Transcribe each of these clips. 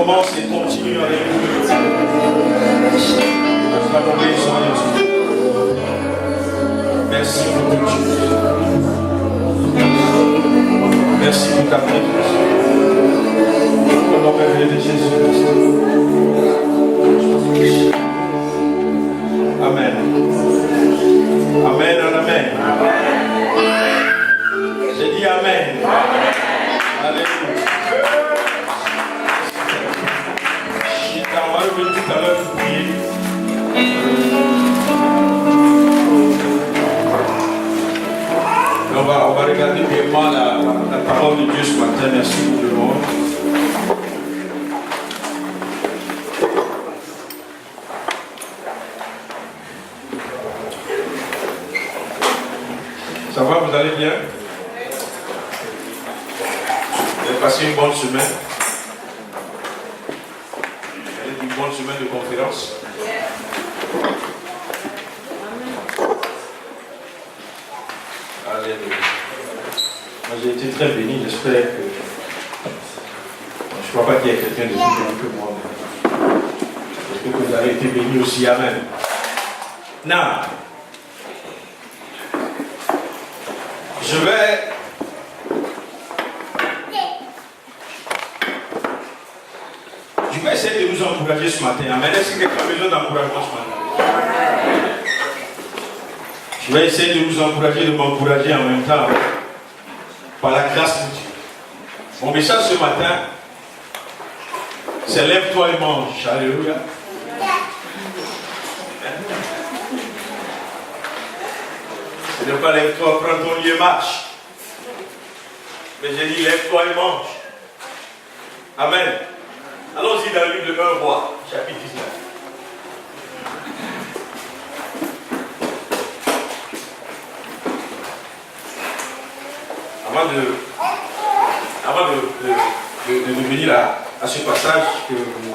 commence et continue avec nous. Merci beaucoup, Dieu. Merci pour ta présence. Au nom merveilleux de Jésus. Amen. Amen, amen. J'ai dit amen. Alléluia. On va revenir tout à l'heure pour prier. On va regarder brièvement la parole de Dieu ce matin. Merci pour le monde. Ça va, vous allez bien? Vous avez passé une bonne semaine? Une bonne semaine de conférence? Alléluia. Moi j'ai été très béni, j'espère que... Je ne crois pas qu'il y ait quelqu'un de plus béni que moi. J'espère que vous avez été béni aussi. Amen. Non. Je vais essayer de vous encourager ce matin. Amen. Est-ce que quelqu'un a besoin d'encouragement ce matin? Je vais essayer de vous encourager, de m'encourager en même temps. Par la grâce de Dieu. Mon message ce matin, c'est lève-toi et mange. Alléluia. Ce n'est pas lève-toi, prends ton lit et marche. Mais j'ai dit lève-toi et mange. Amen. Allons-y dans le livre de 1 Roi, chapitre 19. Avant de venir à ce passage, que vous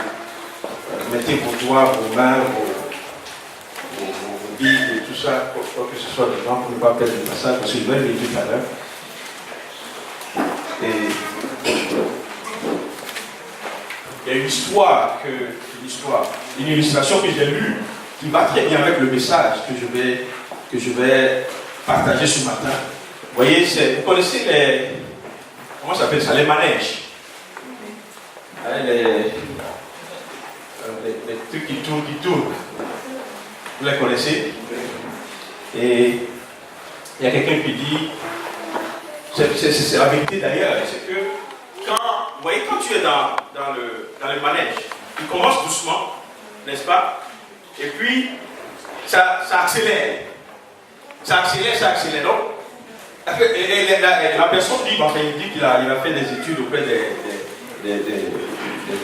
mettez vos doigts, vos mains, vos billes et tout ça, pour que ce soit dedans, pour ne pas perdre le passage, parce que je vais le lire tout à l'heure. Et il y a une histoire, une illustration que j'ai lue, qui va très bien avec le message que je vais partager ce matin. Vous voyez, vous connaissez comment ça s'appelle ça? Les manèges. Les trucs qui tournent. Vous les connaissez? Et il y a quelqu'un qui dit, c'est la vérité d'ailleurs, c'est que vous voyez, quand tu es dans le manège, il commence doucement, n'est-ce pas? Et puis, ça accélère. Ça accélère. Donc, la personne dit, il dit qu'il a fait des études auprès des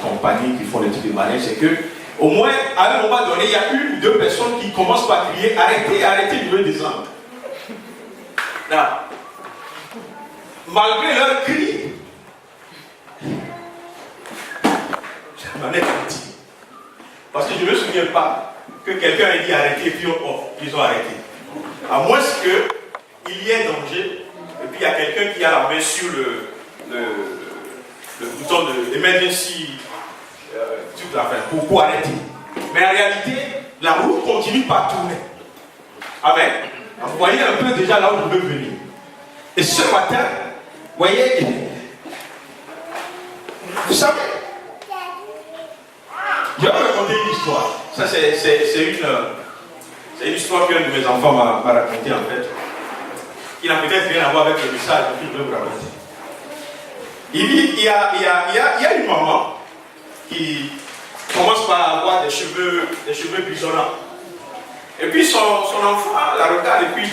compagnies qui font des trucs de manège, c'est que, au moins, à un moment donné, il y a une ou deux personnes qui commencent par crier, arrêtez de descendre. Là. Malgré leur cri, la manège partie. Parce que je ne me souviens pas que quelqu'un ait dit arrêtez et puis ils ont arrêté. À moins qu'il y ait danger, et puis il y a quelqu'un qui a la main sur le bouton de emergency pour arrêter. Mais en réalité, la roue continue par tourner. Amen. Vous voyez un peu déjà là où je veux venir. Et ce matin, vous voyez, vous savez, je vais vous raconter une histoire. Ça, c'est une histoire qu'un de mes enfants m'a racontée en fait. Qui n'a peut-être rien à voir avec le message que je vais vous raconter. Il y a une maman qui commence par avoir des cheveux grisonnants. Et puis son enfant la regarde et puis il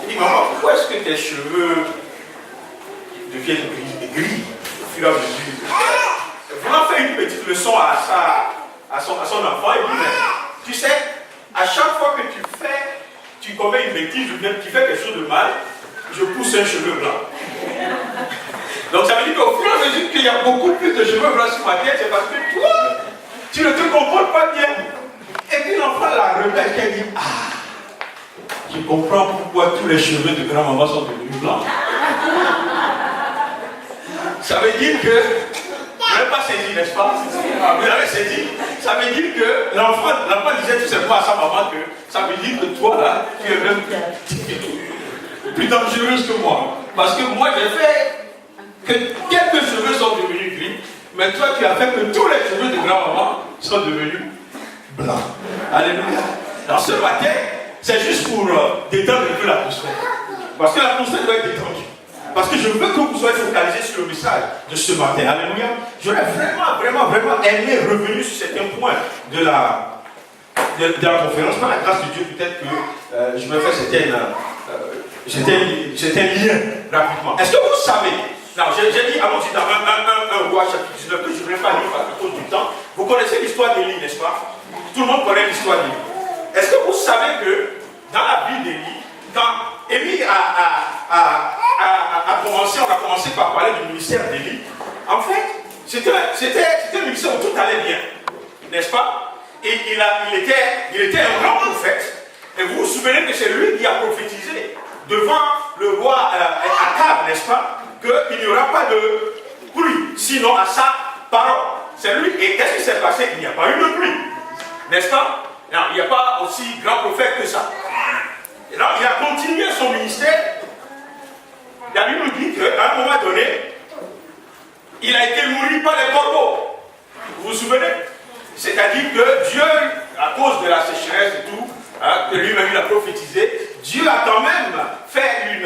dit maman, pourquoi est-ce que tes cheveux deviennent gris au fur et à mesure? Voulant faire une petite leçon à son enfant, il dit mais tu sais, à chaque fois que tu commets une bêtise ou bien tu fais quelque chose de mal, je pousse un cheveu blanc. Donc ça veut dire qu'au fur et à mesure qu'il y a beaucoup plus de cheveux blancs sur ma tête, c'est parce que toi, tu ne te comportes pas bien. Et puis l'enfant la regarde et dit je comprends pourquoi tous les cheveux de grand-maman sont devenus blancs. Ça veut dire que n'avez pas saisi, n'est-ce pas? Vous avez saisi. Ça veut dire que l'enfant disait tout simplement à sa maman que ça veut dire que toi là, tu es même plus dangereuse que moi. Parce que moi j'ai fait que quelques cheveux sont devenus gris, mais toi tu as fait que tous les cheveux de grand-maman sont devenus blancs. Alléluia. Alors ce matin, c'est juste pour détendre un peu l'atmosphère. Parce que l'atmosphère doit être détendue. Parce que je veux que vous soyez focalisés sur le message de ce matin. Alléluia. J'aurais vraiment aimé revenir sur certains points de la conférence. Par la grâce de Dieu, peut-être que je me fais certains liens rapidement. Est-ce que vous savez, non, j'ai dit, allons-y dans 1 Roi chapitre 19, que je ne vais pas lire à cause du temps. Vous connaissez l'histoire d'Élie, n'est-ce pas? Tout le monde connaît l'histoire d'Élie. Est-ce que vous savez que dans la vie d'Élie, quand Élie a commencé, on a commencé par parler du ministère d'Élie, en fait, c'était un ministère où tout allait bien, n'est-ce pas? Et il était un grand prophète, et vous vous souvenez que c'est lui qui a prophétisé devant le roi Akab, n'est-ce pas, qu'il n'y aura pas de pluie, sinon à sa parole. C'est lui, et qu'est-ce qui s'est passé? Il n'y a pas eu de pluie, n'est-ce pas? Non, il n'y a pas aussi grand prophète que ça. Et là, il a continué son ministère. La Bible nous dit qu'à un moment donné, il a été nourri par les corbeaux. Vous vous souvenez? C'est-à-dire que Dieu, à cause de la sécheresse et tout, que lui-même il a prophétisé, Dieu a quand même fait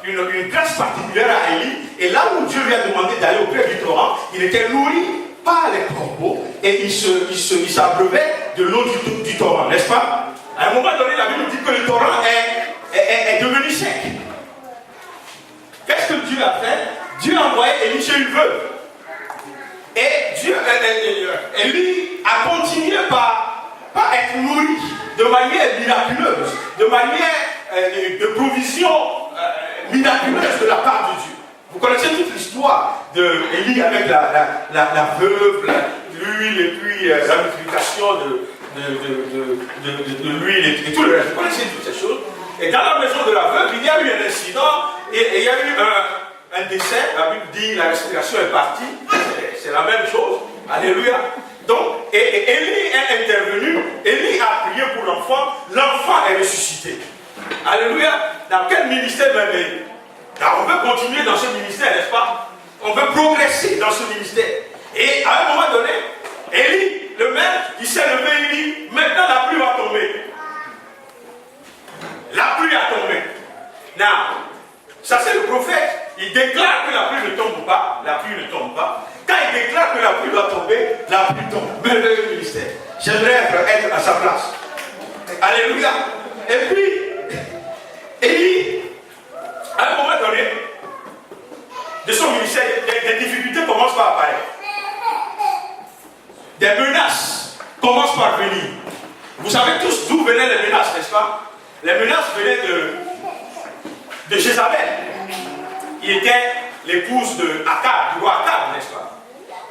une grâce particulière à Élie. Et là où Dieu lui a demandé d'aller auprès du torrent, il était nourri par les corbeaux et il s'abreuvait de l'eau du torrent, n'est-ce pas? À un moment donné, la Bible dit que le torrent est devenu sec. Qu'est-ce que Dieu a fait? Dieu a envoyé Élie chez une veuve. Et Élie a continué par être nourri de manière miraculeuse, de manière de provision miraculeuse de la part de Dieu. Vous connaissez toute l'histoire d'Élie avec la veuve, l'huile et puis la multiplication de l'huile et tout le reste. Vous connaissez toutes ces choses. Et dans la maison de la veuve, il y a eu un incident et il y a eu un décès. La Bible dit la respiration est partie. C'est la même chose. Alléluia. Donc, et Élie est intervenu. Élie a prié pour l'enfant. L'enfant est ressuscité. Alléluia. Dans quel ministère même Élie? On veut continuer dans ce ministère, n'est-ce pas? On veut progresser dans ce ministère. Et à un moment donné, Élie, le maître, il s'est levé, il dit, maintenant la pluie va tomber. La pluie a tombé. Now, ça c'est le prophète. Il déclare que la pluie ne tombe pas. La pluie ne tombe pas. Quand il déclare que la pluie doit tomber, la pluie tombe. Merveilleux ministère. J'aimerais être à sa place. Alléluia. Et puis, Élie, à un moment donné, de son ministère, des difficultés commencent par apparaître. Des menaces commencent par venir. Vous savez tous d'où venaient les menaces, n'est-ce pas? Les menaces venaient de Jézabel. Il était l'épouse de Akab, du roi Akab, n'est-ce pas?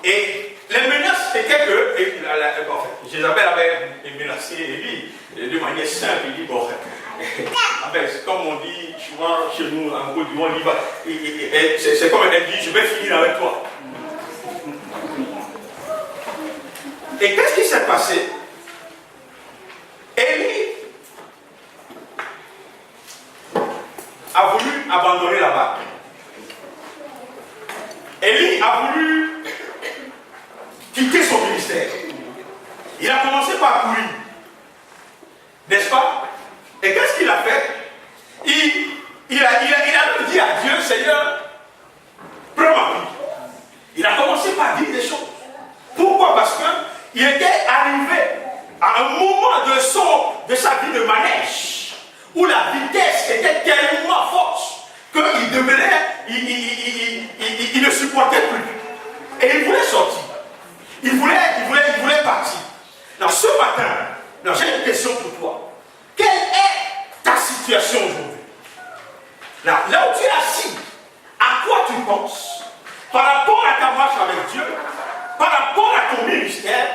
Et les menaces étaient que, Jézabel avait menacé Élie de manière simple. Il dit, bon, comme on dit souvent chez nous, en Côte d'Ivoire, c'est comme elle dit, je vais finir avec toi. Et qu'est-ce qui s'est passé? Élie a voulu abandonner la barque. Élie a voulu quitter son ministère. Il a commencé par courir. N'est-ce pas? Et qu'est-ce qu'il a fait? Il a dit à Dieu, Seigneur, prends ma vie. Il a commencé par dire des choses. Pourquoi? Parce qu'il était arrivé à un moment de sa vie de manège où la vitesse était tellement forte qu'il devenait, il ne supportait plus. Et il voulait sortir. Il voulait partir. Donc ce matin, j'ai une question pour toi. Quelle est ta situation aujourd'hui? Là où tu es assis, à quoi tu penses? Par rapport à ta marche avec Dieu, par rapport à ton ministère,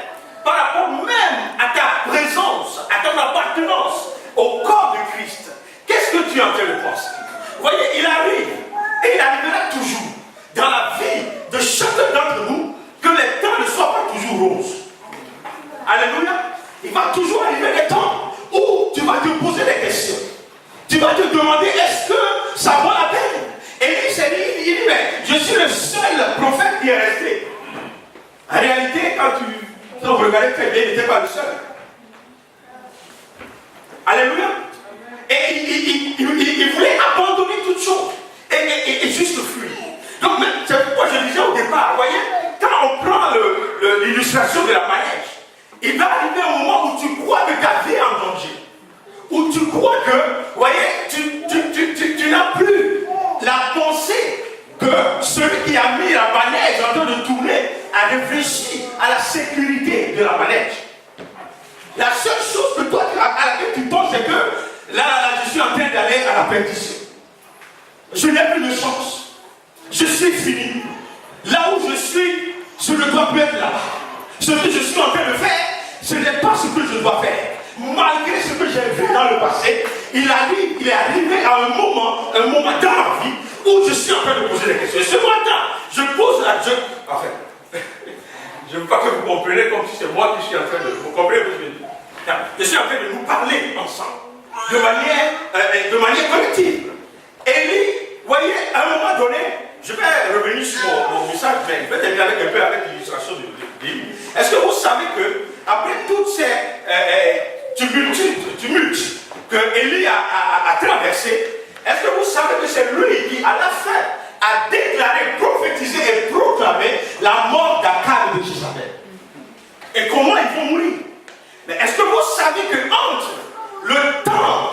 par rapport même à ta présence, à ton appartenance au corps de Christ. Qu'est-ce que tu es en train de penser? Vous voyez, il arrive, et il arrivera toujours dans la vie de chacun d'entre nous que les Quand vous regardez très bien, il n'était pas le seul. Alléluia. Et il voulait abandonner toutes choses et juste fuir. Donc, c'est pourquoi je disais au départ, vous voyez, quand on prend l'illustration de la manège, il va arriver un moment où tu crois que ta vie est en danger. Où tu crois que, vous voyez, tu n'as plus la pensée que celui qui a mis la manège en train de tourner a réfléchi à la sécurité de la manège. La seule chose que toi, à laquelle tu penses, c'est que là, je suis en train d'aller à la perdition. Je n'ai plus de chance. Je suis fini. Là où je suis, je ne dois plus être là. Ce que je suis en train de faire, ce n'est pas ce que je dois faire. Malgré ce que j'ai vu dans le passé, il est arrivé à un moment dans ma vie où je suis en train de poser des questions. Et ce matin, je pose la... Enfin, je ne veux pas que vous compreniez comme si c'est moi qui suis en train de... Vous comprenez ce que je veux dire? Je suis en train de nous parler ensemble, de manière collective. Et lui, vous voyez, à un moment donné, je vais revenir sur mon message, mais je vais terminer un peu avec l'illustration de lui. Est-ce que vous savez que, après toutes ces tumultes que Élie a traversé, est-ce que vous savez que c'est lui qui, à la fin, a déclaré, prophétisé et proclamé la mort d'Akab et de Jézabel? Et comment ils vont mourir? Mais est-ce que vous savez que entre le temps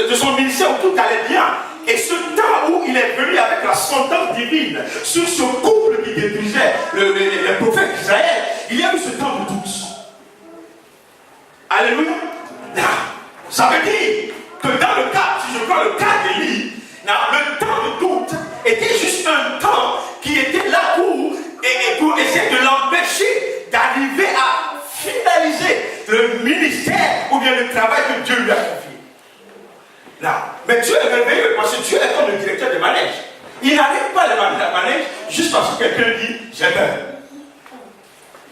de son ministère où tout allait bien et ce temps où il est venu avec la sentence divine sur ce couple qui détruisait les prophètes d'Israël, il y a eu ce temps de doute. Alléluia. Ça veut dire que dans le cas, si je prends le cas d'Élie, le temps de doute était juste un temps qui était là pour essayer de l'empêcher d'arriver à finaliser le ministère ou bien le travail que Dieu lui a confié. Mais Dieu est merveilleux parce que Dieu est comme le directeur de manège. Il n'arrête pas la manège juste parce que quelqu'un dit j'ai peur.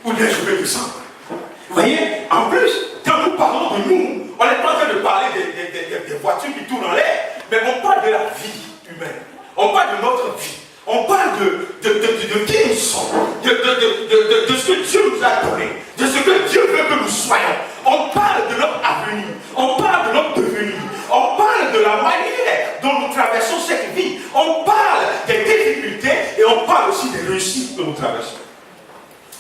Ou bien je vais descendre. Vous voyez, en plus, quand nous parlons de nous, on n'est pas en train de parler des voitures qui tournent en l'air, mais on parle de la vie humaine. On parle de notre vie. On parle de qui nous sommes, de ce que Dieu nous a donné, de ce que Dieu veut que nous soyons. On parle de notre avenir, on parle de notre devenir, on parle de la manière dont nous traversons cette vie, on parle des difficultés et on parle aussi des réussites que nous traversons.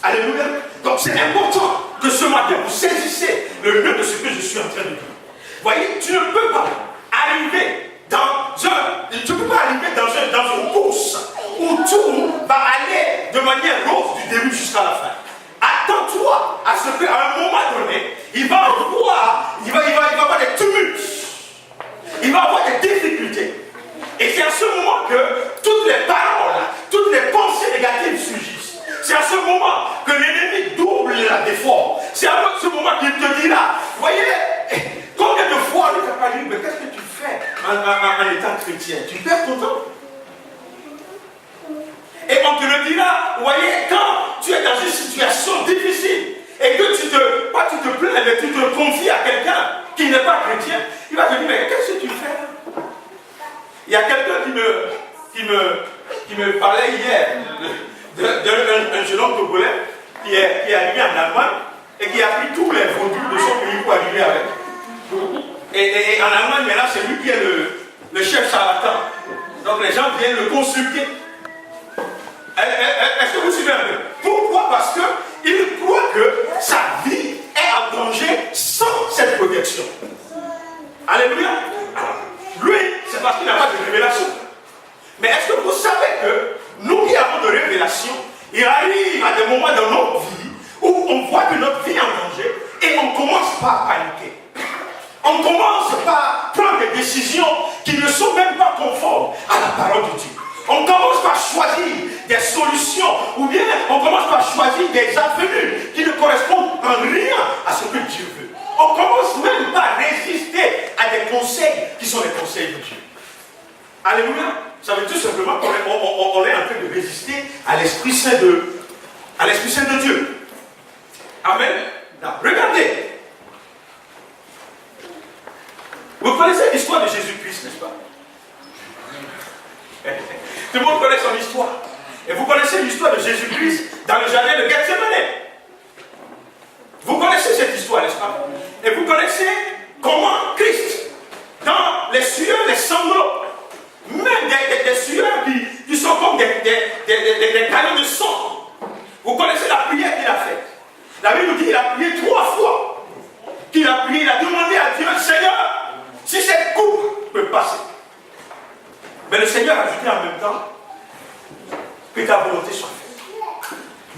Alléluia. Donc c'est important que ce matin vous saisissez le nœud de ce que je suis en train de dire. Vous voyez, tu ne peux pas arriver dans une course où tout va aller de manière rose du début jusqu'à la fin. Attends-toi à ce qu'à un moment donné, il va y avoir des tumultes, il va y avoir des difficultés. Et c'est à ce moment que toutes les paroles, toutes les pensées négatives surgissent. C'est à ce moment que l'ennemi double la défort. C'est à ce moment qu'il te dira, voyez, combien de fois on ne t'a pas dit, mais qu'est-ce que tu fais en étant chrétien? Tu perds ton temps. Et on te le dira, vous voyez, quand tu es dans une situation difficile et que tu te plains, mais tu te confies à quelqu'un qui n'est pas chrétien, il va te dire, mais qu'est-ce que tu fais là? Il y a quelqu'un qui me parlait hier d'un jeune homme togolais qui est arrivé en Allemagne et qui a pris tous les produits de son pays pour arriver avec. Et en Allemagne, maintenant, c'est lui qui est le chef charlatan. Donc les gens viennent le consulter. Est-ce que vous suivez un peu? Pourquoi? Parce qu'il croit que sa vie est en danger sans cette protection. Alléluia. Alors, lui, c'est parce qu'il n'a pas de révélation. Mais est-ce que vous savez que nous qui avons de révélation, il arrive à des moments dans notre vie où on voit que notre vie est en danger et on commence par paniquer. On commence par prendre des décisions qui ne sont même pas conformes à la parole de Dieu. On commence par choisir des solutions ou bien on commence par choisir des avenues qui ne correspondent en rien à ce que Dieu veut. On commence même pas à résister à des conseils qui sont les conseils de Dieu. Alléluia. Ça veut tout simplement qu'on est en train de résister à l'Esprit Saint de Dieu. Amen. Non, regardez. Vous connaissez l'histoire de Jésus-Christ, n'est-ce pas? Tout le monde connaît son histoire. Et vous connaissez l'histoire de Jésus-Christ dans le jardin de Gethsémane. ça? Et vous connaissez comment Christ, dans les sueurs, les sanglots, même des sueurs qui sont comme des canaux de sang. Vous connaissez la prière qu'il a faite. La Bible nous dit qu'il a prié 3 fois. Qu'il a prié, il a demandé à Dieu, Seigneur, si cette coupe peut passer. Mais le Seigneur a ajouté en même temps que ta volonté soit faite.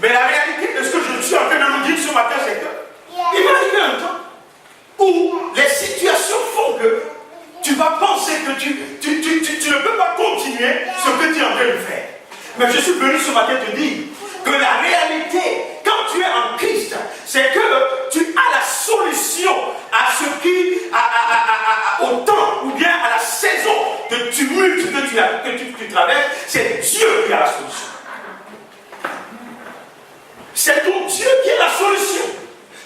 Mais la réalité de ce que je suis en train de nous dire ce matin, c'est que il va arriver un temps où les situations font que tu vas penser que tu ne peux pas continuer ce que tu es en train de faire. Mais je suis venu ce matin te dire que la réalité, quand tu es en Christ, c'est que tu as la solution à ce qui, au temps ou bien à la saison de tumulte que tu traverses. C'est Dieu qui a la solution. C'est ton Dieu qui est la solution.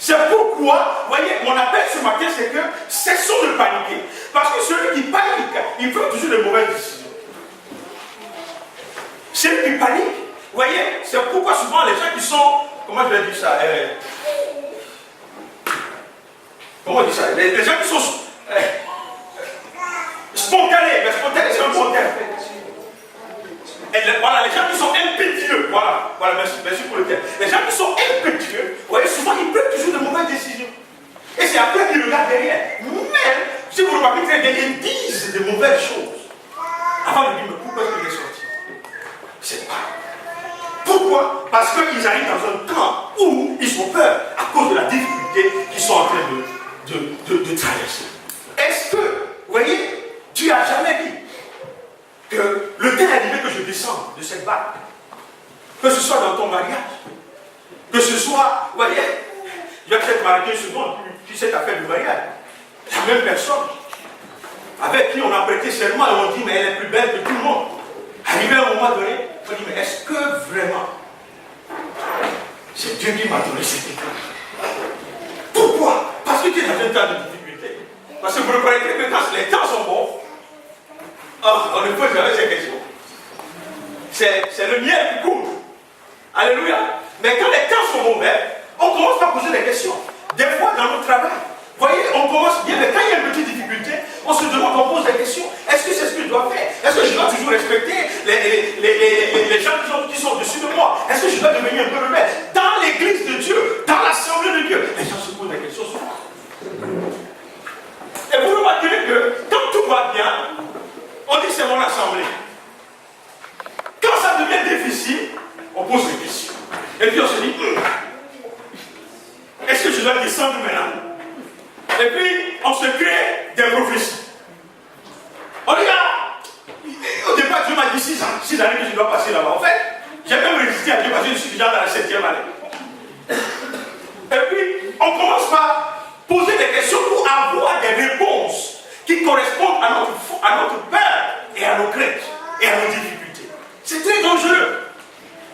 C'est pourquoi, voyez, mon appel ce matin, c'est que cessons de paniquer. Parce que celui qui panique, il fait toujours de mauvaises décisions. Celui qui panique, voyez, c'est pourquoi souvent les gens qui sont, comment je vais dire ça, comment on dit ça, les gens qui sont spontanés, mais spontanés c'est un bon terme. Voilà, les gens qui sont impétueux, voilà, merci pour le terme. Les gens qui sont impétueux, vous voyez, souvent ils prennent toujours de mauvaises décisions. Et c'est après qu'ils regardent derrière. Même si vous remarquez très bien, ils disent de mauvaises choses. Avant de dire, mais pourquoi est-ce qu'il est sorti? C'est pas. Pourquoi? Parce qu'ils arrivent dans un temps où ils ont peur à cause de la difficulté qu'ils sont en train de traverser. Est-ce que, vous voyez, tu n'as jamais dit que le temps est arrivé que je descende de cette barque, que ce soit dans ton mariage, que ce soit, vous voyez, il y a peut-être marié une seconde, puis cette affaire du mariage, la même personne avec qui on a prêté serment et on dit mais elle est plus belle que tout le monde. Arrivé à un moment donné, on dit mais est-ce que vraiment c'est Dieu qui m'a donné cette école? Pourquoi? Parce que tu es dans un temps de difficulté. Parce que vous reconnaîtrez que quand les temps sont bons, on ne pose jamais ces questions. C'est le miel qui coule. Alléluia. Mais quand les temps sont mauvais, on commence par poser des questions. Des fois dans notre travail, vous voyez, on commence bien, mais quand il y a une petite difficulté, on se demande, on pose des questions. Est-ce que c'est ce que je dois faire? Est-ce que je dois toujours respecter les gens qui sont au-dessus de moi? Est-ce que je dois devenir un peu rebelle? Dans l'église de Dieu, dans l'assemblée de Dieu, les gens se posent des questions souvent. Et vous remarquerez que quand tout va bien, on dit c'est mon assemblée. Quand ça devient difficile, on pose des questions. Et puis on se dit, est-ce que je dois descendre maintenant? Et puis on se crée des prophéties. On dit, au départ Dieu m'a dit 6 années que je dois passer là-bas. En fait, j'ai même résisté à Dieu parce que je suis déjà dans la 7e année. Et puis on commence par poser des questions pour avoir des réponses qui correspondent à notre peur et à nos craintes et à nos difficultés. C'est très dangereux.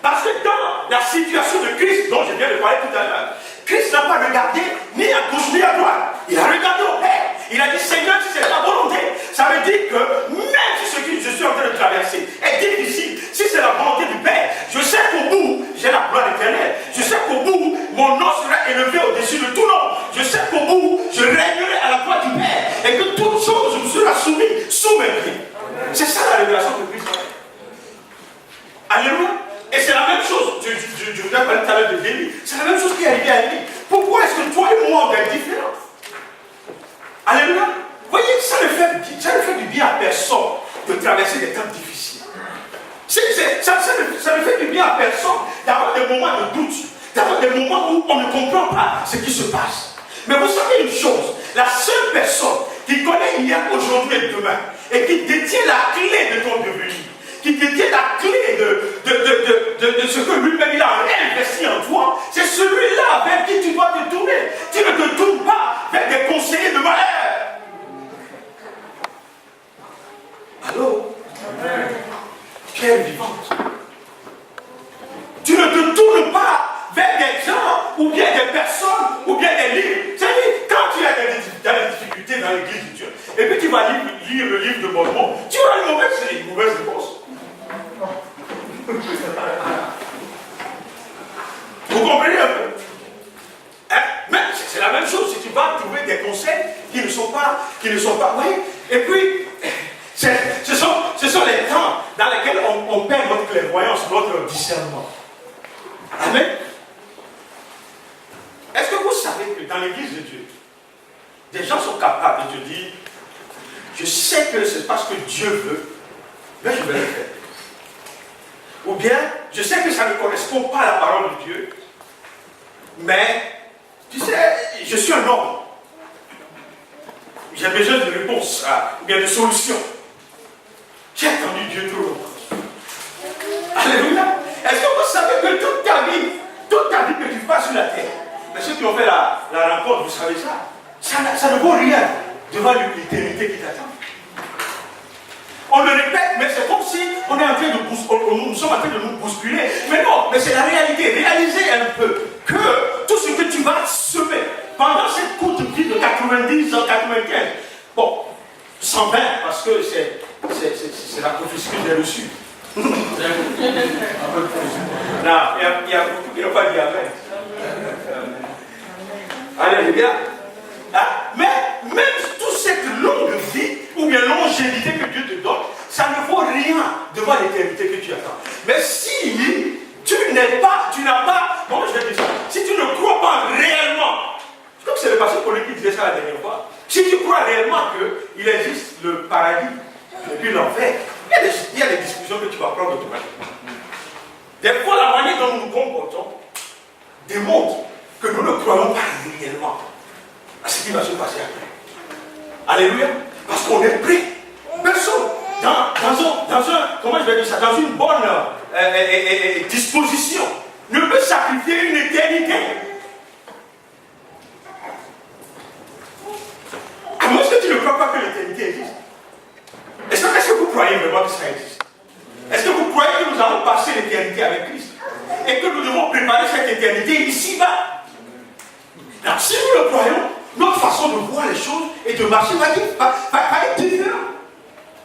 Parce que dans la situation de Christ dont je viens de parler tout à l'heure, Christ n'a pas regardé ni à gauche ni à droite. Il a regardé au Père. Il a dit, Seigneur, si c'est ta volonté, ça veut dire que même si ce que je suis en train de traverser est difficile, si c'est la volonté du Père, je sais qu'au bout, j'ai la gloire éternelle. Je sais qu'au bout, mon nom sera élevé au-dessus de tout nom. Je sais qu'au bout, je régnerai à la gloire du Père. Et que toute chose me sera soumise sous mes pieds. C'est ça la révélation de Christ. Alléluia. Et c'est la même chose, je vous ai parlé tout à l'heure de David, c'est la même chose qui est arrivée à lui. Pourquoi est-ce que toi et moi on est différents? Alléluia. Vous voyez, ça ne fait du bien à personne de traverser des temps difficiles. Ça ne fait du bien à personne d'avoir des moments de doute, d'avoir des moments où on ne comprend pas ce qui se passe. Mais vous savez une chose, la seule personne qui connaît hier, aujourd'hui et demain, et qui détient la clé de ton devenir, qui détient la clé de ce que lui-même il a investi en toi, c'est celui-là vers qui tu dois te tourner. Tu ne te tournes pas vers des conseillers de malheur. Allô? Pierre vivante. Tu ne te tournes pas vers des gens, ou bien des personnes, ou bien des livres. C'est-à-dire, quand tu as des difficultés dans l'église de Dieu, et puis tu vas lire le livre de Mormon, tu auras une mauvaise réponse. Vous comprenez un peu? Hein? Mais c'est la même chose si tu vas mort. Amen. Est-ce que vous savez que dans l'église de Dieu, des gens sont capables de te dire, je sais que c'est parce que Dieu veut, mais je vais le faire. Ou bien, je sais que ça ne correspond pas à la parole de Dieu, mais, tu sais, je suis un homme. J'ai besoin de réponses, ou bien de solutions. J'ai attendu Dieu trop longtemps. Alléluia. Est-ce que vous savez que toute ta vie que tu passes sur la terre, mais ceux qui ont fait la rencontre, vous savez ça ne vaut rien devant l'éternité qui t'attend. On le répète, mais c'est comme si on est en train de nous sommes en train de nous bousculer. Mais non, mais c'est la réalité. Réalisez un peu que tout ce que tu vas semer pendant cette courte vie de 90 ans, 95, bon, 120, parce que c'est la prophétie que j'ai reçue. Non, il y a beaucoup qui n'ont pas dit amen. Alléluia. Mais même toute cette longue vie, ou bien longévité que Dieu te donne, ça ne vaut rien devant l'éternité que tu attends. Mais si tu n'as pas, comment je vais dire ça, si tu ne crois pas réellement, je crois que c'est le pasteur Paul qui disait ça la dernière fois, si tu crois réellement qu'il existe le paradis et puis l'enfer, il y a des discussions que tu vas prendre automatiquement. Des fois, la manière dont nous nous comportons démontre que nous ne croyons pas réellement à ce qui va se passer après. Alléluia. Parce qu'on est prêt. Personne, comment je vais dire ça, dans une bonne disposition, ne peut sacrifier une éternité. À moins que tu ne crois pas que l'éternité existe. Est-ce que vous croyez vraiment que ça existe? Est-ce que vous croyez que nous allons passer l'éternité avec Christ? Et que nous devons préparer cette éternité ici-bas? Alors, si nous le croyons, notre façon de voir les choses et de marcher va être différente.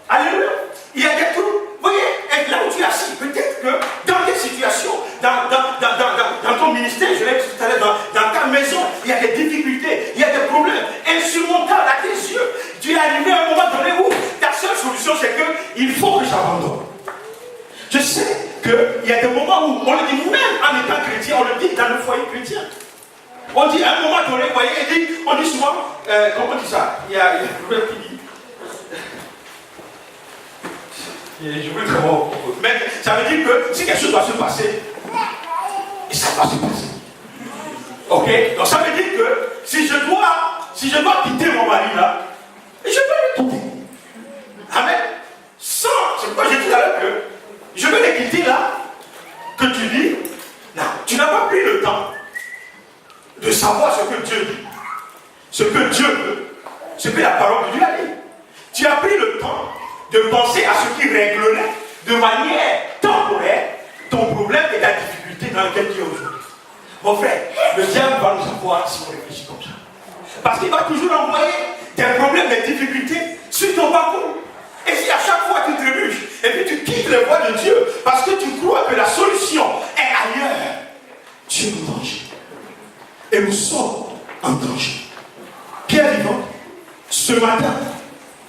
Alléluia. Il y a des trucs. Vous voyez, là où tu es assis, peut-être que dans des situations, dans ton ministère, je l'ai dit tout à l'heure, dans ta maison, il y a des difficultés, il y a des problèmes insurmontables à tes yeux. Tu es arrivé à un moment donné où ta seule solution, c'est qu'il faut que j'abandonne. Je sais qu'il y a des moments où on le dit, même en étant chrétien, on le dit dans le foyer chrétien. On dit à un moment donné, vous voyez, on dit souvent, comment on dit ça? Il y a un problème qui dit. Je veux très bon. Mais ça veut dire que si quelque chose doit se passer, ça va se passer. Ok? Donc ça veut dire que si je dois quitter mon mari là, je peux le quitter. Amen. C'est pourquoi j'ai dit tout à l'heure que je vais les quitter là, que tu dis, là, tu n'as pas pris le temps de savoir ce que Dieu dit, ce que Dieu veut, ce que la parole de Dieu a dit. Tu as pris le temps de penser à ce qui réglerait de manière temporaire ton problème et la difficulté dans laquelle tu es aujourd'hui. Mon frère, le diable va nous avoir si on réfléchit comme ça. Parce qu'il va toujours envoyer des problèmes, des difficultés sur ton parcours. Et si à chaque fois tu trébuches, et puis tu quittes les voies de Dieu, parce que tu crois que la solution est ailleurs, tu es en danger. Et nous sommes en danger. Pierre vivant, ce matin,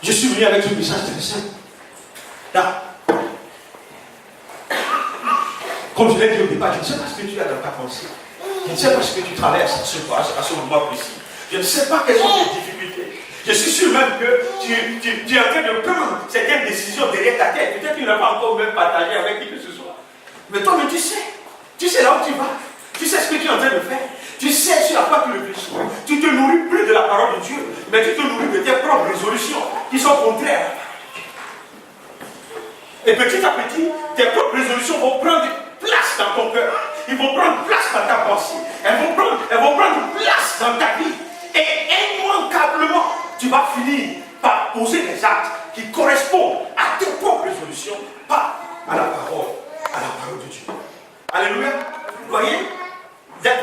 je suis venu avec un message très simple. Là, comme je l'ai dit au départ, je ne sais pas ce que tu as dans ta pensée. Je ne sais pas ce que tu traverses à ce moment précis. Je ne sais pas quelles sont tes difficultés. Je suis sûr même que tu es en train de prendre certaines décisions derrière ta tête. Peut-être que tu n'as pas encore même partagé avec qui que ce soit. Mais toi, tu sais là où tu vas. Tu sais ce que tu es en train de faire. Tu sais sur la quoi tu réfléchis. Tu te nourris plus de la parole de Dieu, mais tu te nourris de tes propres résolutions qui sont contraires à la parole de Dieu. Et petit à petit, tes propres résolutions vont prendre place dans ton cœur. Ils vont prendre place dans ta pensée. Elles vont prendre place dans ta vie. Et immanquablement, tu vas finir par poser des actes qui correspondent à tes propres résolutions, pas à la parole de Dieu. Alléluia. Vous voyez?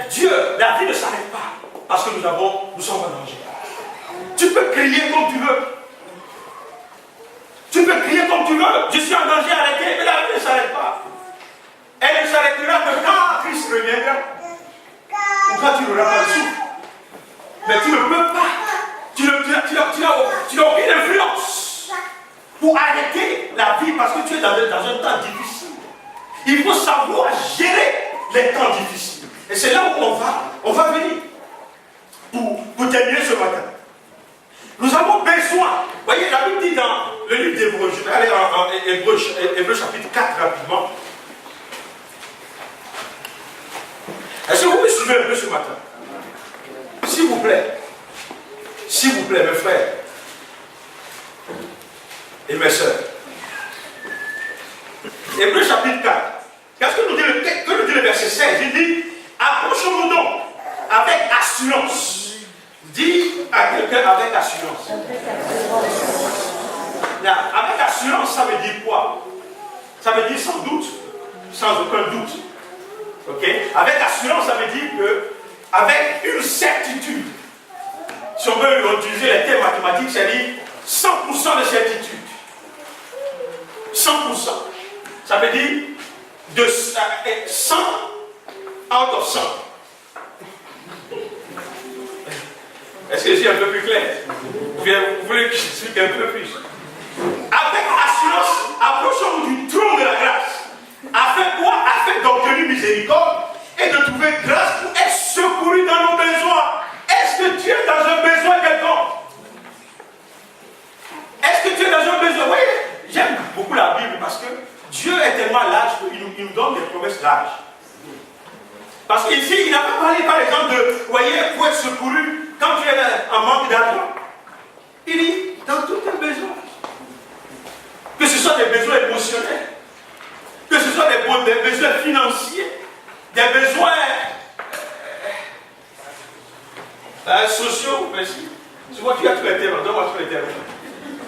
Dieu, la vie ne s'arrête pas parce que nous sommes en danger. Tu peux crier comme tu veux. Tu peux crier comme tu veux. Je suis en danger, arrêtez, mais la vie ne s'arrête pas. Elle ne s'arrêtera que quand Christ reviendra. Ou quand tu n'auras pas le souffle. Mais tu ne peux pas. Tu n'as aucune influence pour arrêter la vie parce que tu es dans un temps difficile. Il faut savoir gérer les temps difficiles. Et c'est là où on va venir pour terminer ce matin. Nous avons besoin, vous voyez, la Bible dit dans le livre d'Hébreux, je vais aller en Hébreux chapitre 4 rapidement. Est-ce que vous me suivez un peu ce matin? S'il vous plaît, mes frères et mes soeurs. Hébreux chapitre 4. Qu'est-ce que nous dit le verset 16? Il dit, approchons-nous donc avec assurance. Dis à quelqu'un avec assurance. Avec assurance, ça veut dire quoi? Ça veut dire sans doute, sans aucun doute. Ok? Avec assurance, ça veut dire que, avec une certitude. Si on veut utiliser les termes mathématiques, c'est-à-dire 100% de certitude. 100%. Ça veut dire de 100 out of 100. Est-ce que je suis un peu plus clair? Vous voulez que j'explique un peu plus? Avec assurance, approchons-nous du trône de la grâce. Afin quoi? Afin d'obtenir miséricorde et de trouver grâce pour être secouru dans nos besoins. Est-ce que tu es dans un besoin quelconque? Est-ce que tu es dans un besoin? Oui, j'aime beaucoup la Bible parce que Dieu est tellement large qu'il nous donne des promesses larges. Parce qu'ici, il n'a pas parlé par exemple de, vous voyez, pour être secouru quand tu es en manque d'argent. Il dit, dans tous tes besoins. Que ce soit des besoins émotionnels, que ce soit des besoins financiers, des besoins sociaux, merci. Je vois que tu as tous les termes, donne-moi tous les termes.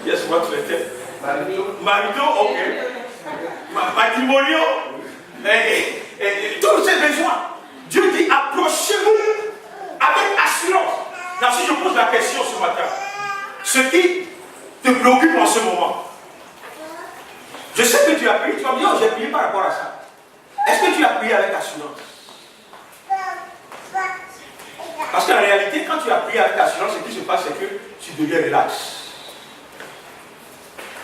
Yes, moi tous les termes. Maritaux, ok. Matrimoniaux, tous ces besoins. Dieu dit, approchez-vous avec assurance. Là, si je pose la question ce matin, ce qui te préoccupe en ce moment, je sais que tu as prié, tu vas me dire, oh, j'ai prié par rapport à ça. Est-ce que tu as prié avec assurance? Parce qu'en réalité, quand tu as prié avec assurance, ce qui se passe, c'est que tu deviens relax.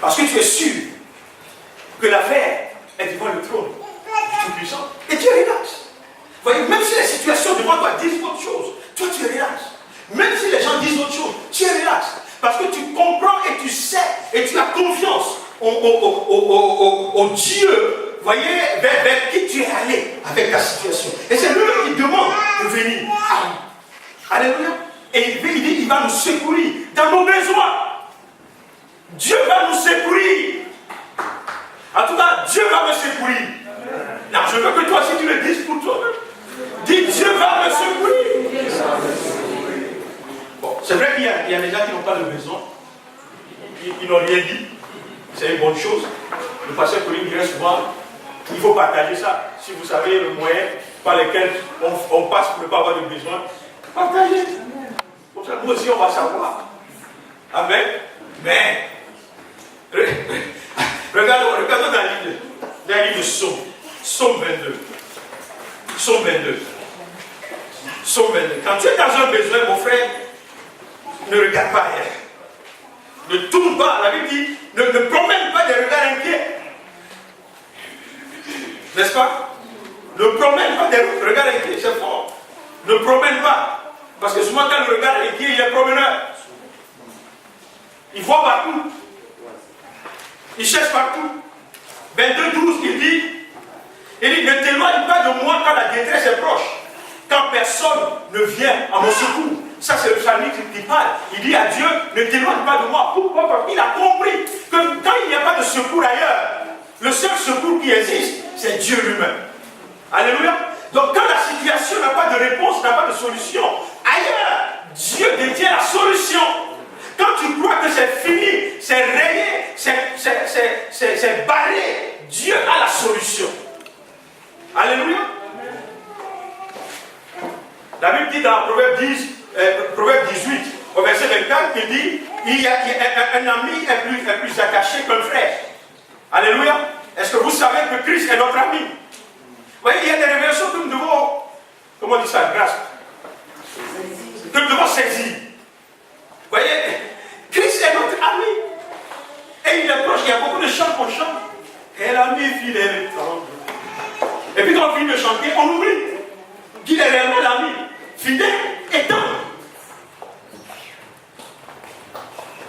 Parce que tu es sûr que l'affaire est devant le trône du Tout-Puissant. Et tu es relax. Vous voyez, même si les situations devant toi disent autre chose, toi tu es relax. Même si les gens disent autre chose, tu es relax. Parce que tu comprends et tu sais et tu as confiance au Dieu, vous voyez, vers qui tu es allé avec ta situation. Et c'est lui qui demande de venir. Alléluia. Et il dit, il va nous secourir dans nos besoins. Dieu va nous secourir. En tout cas, Dieu va me secourir. Non, je veux que toi aussi tu le dises pour toi-même. Dis, Dieu va me secourir. Bon, c'est vrai qu'il y a des gens qui n'ont pas de besoin. Ils n'ont rien dit. C'est une bonne chose. Le pasteur Pauline dirait souvent, il faut partager ça. Si vous savez le moyen par lequel on passe pour ne pas avoir de besoin, partagez. Comme ça, nous aussi, on va savoir. Amen. Mais, regardons dans le livre de Psaume. Psaume 22. Psaume 22. Psaume 22. Quand tu es dans un besoin, mon frère, ne regarde pas rien. Ne tourne pas. La Bible dit, ne promène pas des regards inquiets. N'est-ce pas? Ne promène pas des regards inquiets. C'est fort. Ne promène pas. Parce que souvent, quand le regard est inquiet, il est promeneur. Il voit partout. Il cherche partout. 22-12, il dit, ne t'éloigne pas de moi quand la détresse est proche, quand personne ne vient à mon secours. Ça, c'est le psalmiste qui parle. Il dit à Dieu, ne t'éloigne pas de moi. Pourquoi? Parce qu'il a compris que quand il n'y a pas de secours ailleurs, le seul secours qui existe, c'est Dieu lui-même. Alléluia. Donc quand la situation n'a pas de réponse, n'a pas de solution, ailleurs, Dieu détient la solution. Quand tu crois que c'est fini, c'est rayé, c'est barré, Dieu a la solution. Alléluia. La Bible dit dans Proverbe 18, au verset 24, qu'il dit, il y a un ami est plus attaché qu'un frère. Alléluia. Est-ce que vous savez que Christ est notre ami? Vous voyez, il y a des révélations que nous devons, comment on dit ça, grâce, que nous devons saisir. Vous voyez, Christ est notre ami. Et il est proche, il y a beaucoup de chants qu'on chante. Et l'ami fidèle, Et puis quand on finit de chanter, on oublie qu'il est réellement l'ami, fidèle et tendre.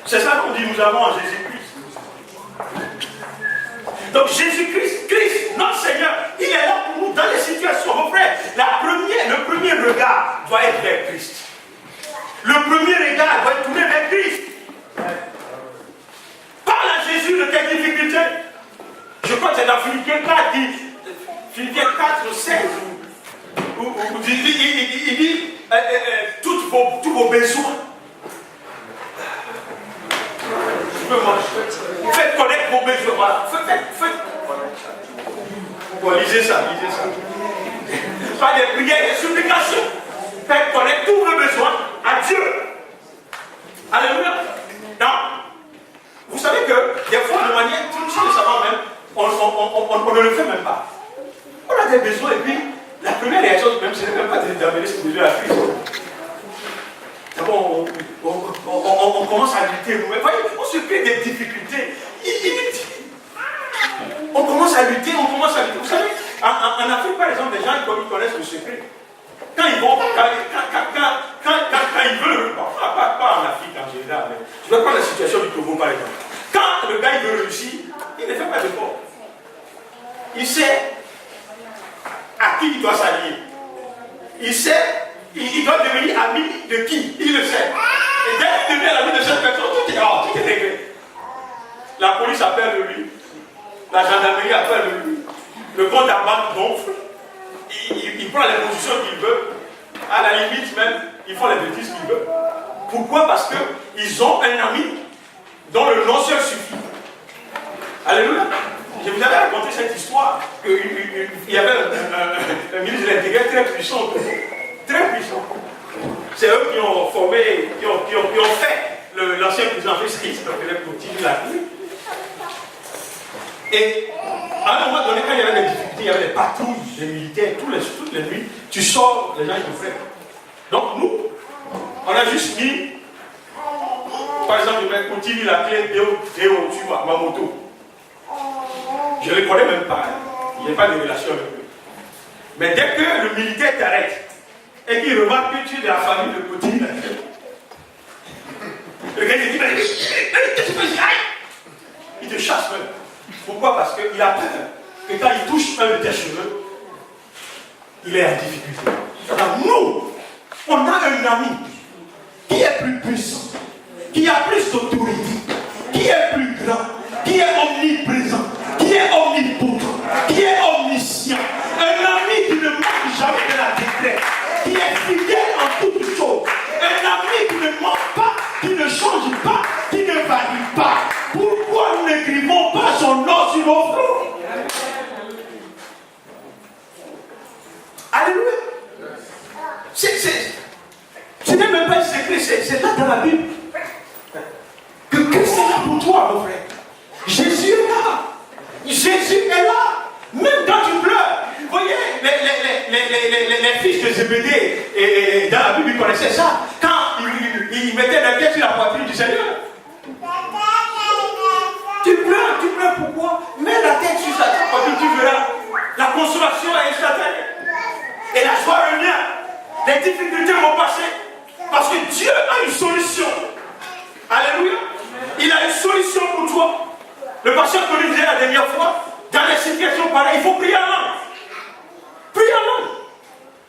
C'est ça qu'on dit, nous avons en Jésus-Christ. Donc Jésus-Christ, Christ, notre Seigneur, il est là pour nous dans les situations. Mon frère, le premier regard doit être vers Christ. Le premier regard doit être tourné vers Christ. Parle à Jésus de tes difficultés. Je crois que c'est dans Philippiens 4, Philippiens 4, 16, où il dit tous vos besoins. Faites connaître vos besoins. Voilà. Faites. Bon, lisez ça. Pas des prières et des supplications. Faites connaître tous vos besoins à Dieu. Alléluia. Non. Vous savez que des fois, de manière tout simplement même, on ne le fait même pas. On a des besoins et puis la première réaction, même ce n'est même pas d'amener ce besoin à Christ. D'abord, on commence à lutter. Vous voyez, on se crée des difficultés inutiles. On commence à lutter. Vous savez, en Afrique, par exemple, les gens ils connaissent le secret. Quand ils vont, quand ils veulent, pas en Afrique en général, mais je vais prendre la situation du Togo, par exemple. Quand le gars il veut réussir, il ne fait pas d'effort. Il sait à qui il doit s'allier. Il sait. Il doit devenir ami de qui? Il le sait. Et dès qu'il devient ami de cette personne, tout est réglé. La police appelle de lui. La gendarmerie appelle de lui. Le compte à banque gonfle. Il prend les positions qu'il veut. À la limite même, ils font les bêtises qu'il veut. Pourquoi? Parce qu'ils ont un ami dont le nom seul suffit. Alléluia. Je vous avais raconté cette histoire qu'il y avait un ministre de l'Intérieur très puissant. Très puissant. C'est eux qui ont formé, qui ont fait l'ancien président Félix, donc il a continué la vie. Et à un moment donné, quand il y avait des difficultés, il y avait des patrouilles, des militaires, toutes les nuits, tu sors, les gens ils te freinent. Donc nous, on a juste mis, par exemple, je vais continuer la clé Déo, tu vois, ma moto. Je ne les connais même pas, il n'y a pas de relation avec eux. Mais dès que le militaire t'arrête, et qu'il remarque que tu es de la famille de Cotigny, le gars il dit, mais qu'est-ce que tu fais? Il te chasse même. Pourquoi? Parce qu'il a peur que quand il touche un de tes cheveux, il est en difficulté. Alors nous, on a un ami qui est plus puissant, qui a plus d'autorité, qui est plus grand, qui est omniprésent, qui est omnipotent, qui est omniscient. Un ami qui ne manque jamais de la détresse, qui est fidèle en toutes choses. Un ami qui ne ment pas, qui ne change pas, qui ne varie pas. Pourquoi nous n'écrivons pas son nom sur nos fronts? Alléluia. Ce n'est même pas un secret, c'est là dans la Bible. Que Christ est là pour toi, mon frère. Jésus est là. Jésus est là. Même quand tu pleures. Vous voyez, les fils de Zébédée, et dans la Bible, ils connaissaient ça. Quand ils mettaient la tête sur la poitrine du Seigneur. Tu pleures pourquoi? Mets la tête sur sa poitrine, tu verras. La consolation est instantanée. Et la joie revient. Les difficultés vont passer. Parce que Dieu a une solution. Alléluia. Il a une solution pour toi. Le pasteur que nous disait la dernière fois, dans les situations pareilles, il faut prier en langue. Prier en langue.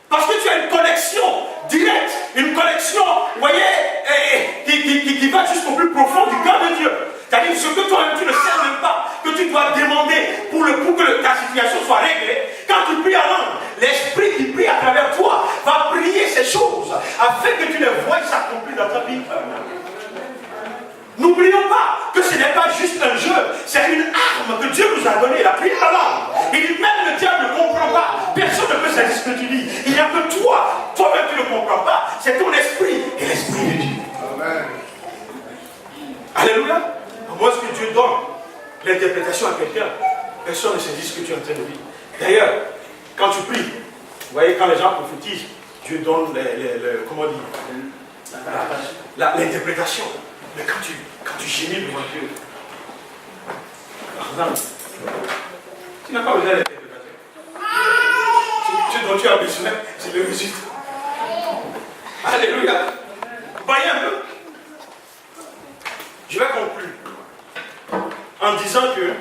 Parce que tu as une connexion directe, une connexion, vous voyez, qui va jusqu'au plus profond du cœur de Dieu. C'est-à-dire ce que toi-même tu ne sais même pas, que tu dois demander pour que ta situation soit réglée. Quand tu pries en langue, l'Esprit qui prie à travers toi va prier ces choses afin que tu les voies s'accomplir dans ta vie. N'oublions pas que ce n'est pas juste un jeu, c'est une arme que Dieu nous a donnée, la prière en langue. Et même le diable ne comprend pas. Personne ne peut savoir ce que tu dis. Il n'y a que toi. Toi-même tu ne comprends pas. C'est ton esprit et l'esprit de Dieu. Amen. Alléluia. Moi, ce que Dieu donne l'interprétation à quelqu'un, personne ne saisit ce que tu es en train de dire. D'ailleurs, quand tu pries, vous voyez, quand les gens prophétisent, Dieu donne comment dire, l'interprétation. Mais quand tu gémis devant Dieu, par exemple, tu n'as pas besoin d'interprétation. dont tu as besoin, c'est le résultat. Alléluia. Voyez un peu. Je vais conclure en disant que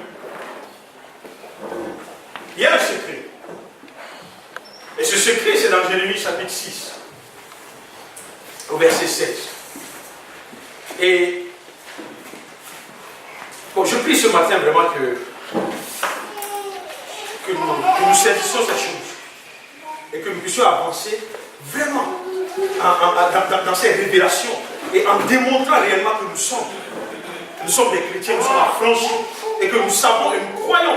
il y a un secret. Et ce secret, c'est dans Jérémie chapitre 6, au verset 16. Et bon, je prie ce matin vraiment que nous saisissions ces choses et que nous puissions avancer vraiment dans ces révélations et en démontrant réellement que nous sommes des chrétiens, nous sommes affranchis et que nous savons et nous croyons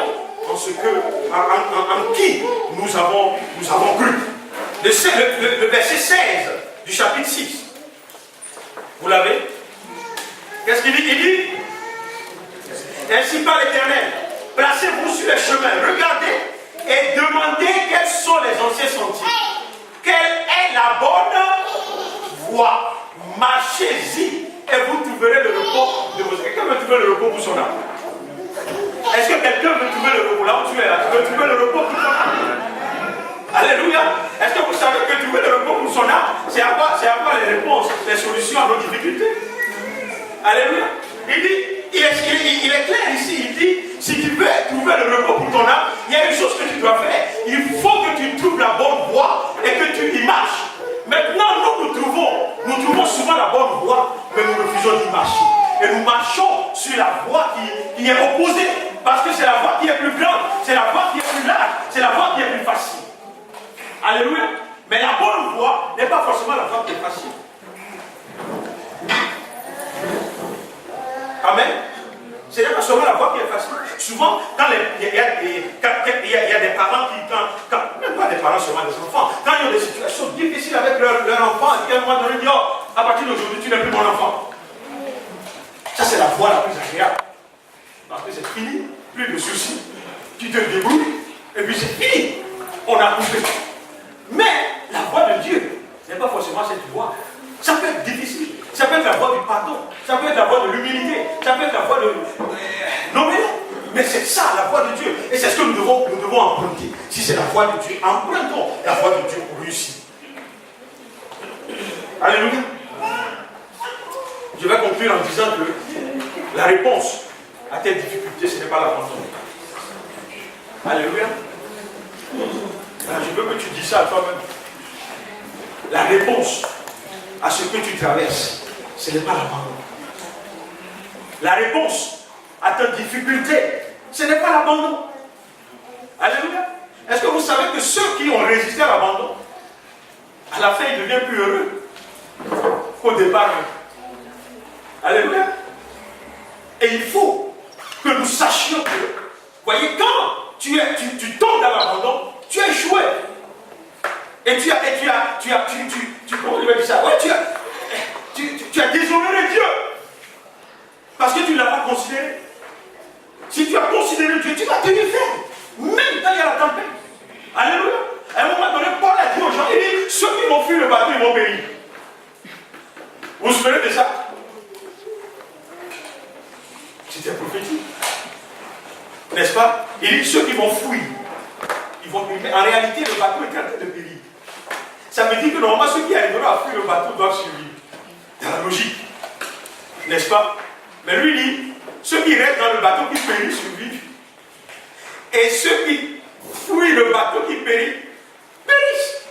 en ce que, en qui nous avons cru. Le verset 16 du chapitre 6. Vous l'avez? Qu'est-ce qu'il dit? Il dit, ainsi par l'Éternel, placez-vous sur les chemins, regardez et demandez quels sont les anciens sentiers. Quelle est la bonne voie? Marchez-y et vous trouverez le repos de vos âmes. Quelqu'un veut trouver le repos pour son âme? Est-ce que quelqu'un veut trouver le repos? Là où tu es là, tu veux trouver le repos pour ton âme? Alléluia. Est-ce que vous savez que trouver le repos pour son âme, c'est avoir les réponses, les solutions à nos difficultés? Alléluia. Il dit, il est clair ici, il dit, si tu veux trouver le repos pour ton âme, il y a une chose que tu dois faire. Il faut que tu trouves la bonne voie et que tu y marches. Maintenant, nous trouvons souvent la bonne voie, mais nous refusons d'y marcher. Et nous marchons sur la voie qui est opposée, parce que c'est la voie qui est plus grande, c'est la voie qui est plus large, c'est la voie qui est plus facile. Alléluia. Mais la bonne voie n'est pas forcément la voie qui est facile. Amen. Ce n'est pas seulement la voie qui est facile. Souvent, quand il y a des parents qui, même pas des parents seulement des enfants, quand ils ont des situations difficiles avec leur enfant, et qu'à un moment donné, ils disent, oh, à partir d'aujourd'hui, tu n'es plus mon enfant. Ça, c'est la voie la plus agréable. Parce que c'est fini, plus de soucis. Tu te débrouilles, et puis c'est fini. On a coupé. Mais la voie de Dieu n'est pas forcément cette voie. Ça peut être difficile. Ça peut être la voie du pardon. Ça peut être la voie de l'humilité. Ça peut être la voie de... Non, mais c'est ça, la voie de Dieu. Et c'est ce que nous devons emprunter. Si c'est la voie de Dieu, empruntons la voie de Dieu pour réussir. Alléluia. Je vais conclure en disant que la réponse à tes difficultés, ce n'est pas l'abandon. Alléluia. Alors, je veux que tu dises ça à toi-même. La réponse à ce que tu traverses, ce n'est pas l'abandon. La réponse à ta difficulté, ce n'est pas l'abandon. Alléluia. Est-ce que vous savez que ceux qui ont résisté à l'abandon, à la fin, ils deviennent plus heureux qu'au départ? Alléluia. Et il faut que nous sachions que, voyez, quand tu tombes dans l'abandon, tu as échoué. Et comment tu vas dire ça? Ouais, tu as déshonoré Dieu. Parce que tu ne l'as pas considéré. Si tu as considéré Dieu, tu vas tenir ferme. Même quand il y a la tempête. Alléluia. À un moment donné, Paul a dit aux gens, il dit, ceux qui vont fuir le bateau, ils vont périr. Vous vous souvenez de ça? C'était prophétique. N'est-ce pas? Il dit, ceux qui vont fuir, ils vont périr. Mais en réalité, le bateau est en train de périr. Ça veut dire que normalement, ceux qui arriveront à fuir le bateau doivent survivre. Dans la logique. N'est-ce pas? Mais lui dit, ceux qui restent dans le bateau qui périssent survivent. Et ceux qui fuient le bateau qui périt, périssent.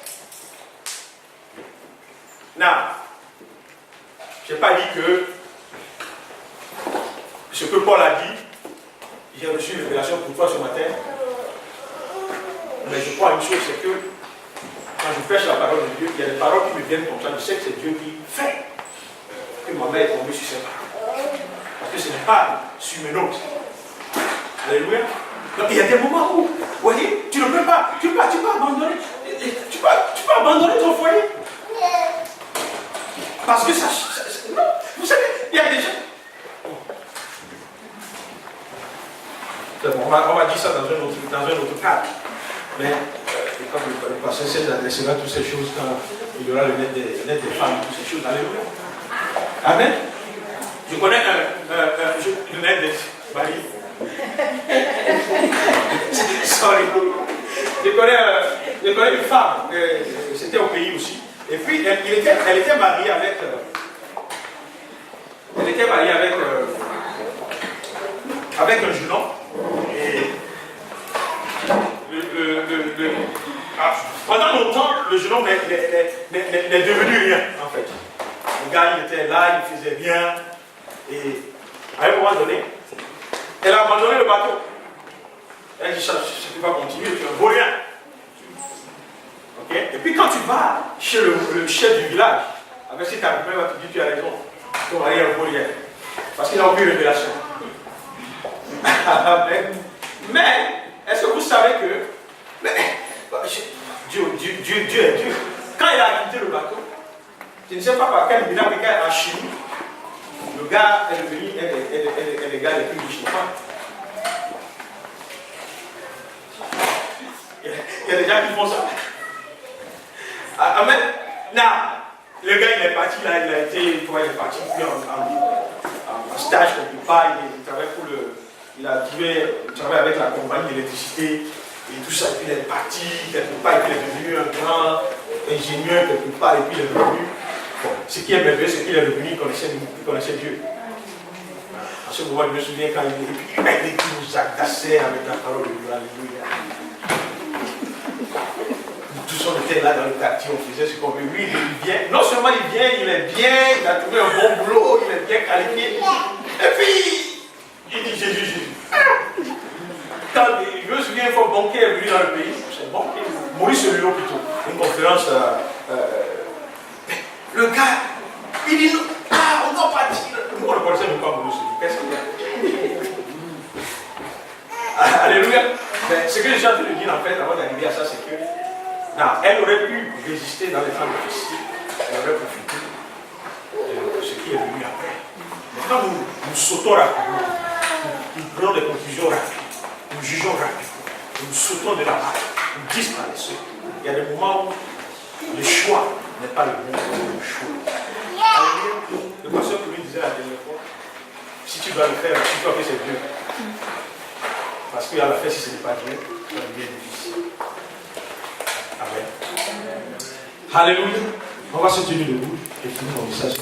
Non. Je n'ai pas dit que ce que Paul a dit, j'ai reçu une révélation pour toi ce matin. Mais je crois une chose, c'est que quand je prêche la parole de Dieu, il y a des paroles qui me viennent comme ça. Je sais que c'est Dieu qui fait que ma mère est tombée sur ces paroles. Parce que ce n'est pas sur mes notes. Alléluia. Donc il y a des moments où, vous voyez, tu ne peux pas, tu peux abandonner, tu peux abandonner ton foyer. Parce que ça non, vous savez, il y a des gens. Bon, on va dire ça dans un autre cadre. Mais comme le pasteur s'adressera toutes ces choses quand il y aura le net des femmes, toutes ces choses. Alléluia. Amen. Je connais le net des maris. Sorry. Je connais je connais une femme, c'était au pays aussi. Et puis, elle était mariée avec... avec un jeune homme. Et pendant longtemps, le jeune homme n'est devenu rien, en fait. Le gars, il était là, il faisait rien. Et à un moment donné, elle a abandonné le bateau. Elle dit, ça ne peut pas continuer, tu ne vaux rien. Okay? Et puis quand tu vas chez le chef du village, avec cet argument, il va te dire, tu as raison, ton mari ne vaut rien. Parce qu'il n'a aucune révélation. Mais, est-ce que vous savez que Dieu est Dieu. Quand il a quitté le bateau, je ne sais pas par quel miracle en Chine, le gars est devenu un des gars les plus riches. Il y a des gens qui font ça. Amen. Non, le gars il est parti là, il est parti en stage quelque part, il travaille il travaille avec la compagnie d'électricité et tout ça, et puis il est parti quelque part, et puis il est devenu un grand ingénieur quelque part, et puis il est devenu, bon, ce qui est merveilleux, c'est qu'il est devenu, il connaissait Dieu. En ce moment, je me souviens quand il nous agaçait avec la parole de Dieu, alléluia. Tous on était là dans le quartier, on faisait ce qu'on veut. Lui, il vient, non seulement il vient, il est bien, il a trouvé un bon boulot, il est bien qualifié. Et puis, il dit Jésus. Quand je me souviens, une fois Bonquet est venu dans le pays, c'est Bonquet, Maurice Lulot plutôt, une conférence. Le gars, il dit on doit partir. Moi, on ne connaissait même pas Maurice Lulot. Qu'est-ce qu'il y a? Alléluia. Mais ce que je suis en train de dire en fait, avant d'arriver à ça, c'est que non, elle aurait pu résister dans les temps difficiles, elle aurait profité de ce qui est venu après. Mais quand nous sautons rapidement, nous prenons des conclusions rapides, nous jugeons rapidement, nous sautons de la barre, nous disparaissons. Il y a des moments où le choix n'est pas le bon choix. Le pasteur Koury disait la dernière fois, si tu dois le faire, si tu dois faire, c'est Dieu. Parce qu'il y a la fait, si ce n'est pas Dieu, ça devient difficile. Amen. Alléluia. On va se tenir debout et finir mon message.